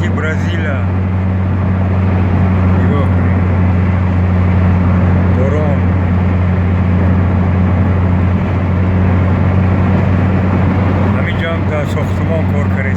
ولايتی برزیل نگاه کنید باران همینجا هم در ساختمان کار کرده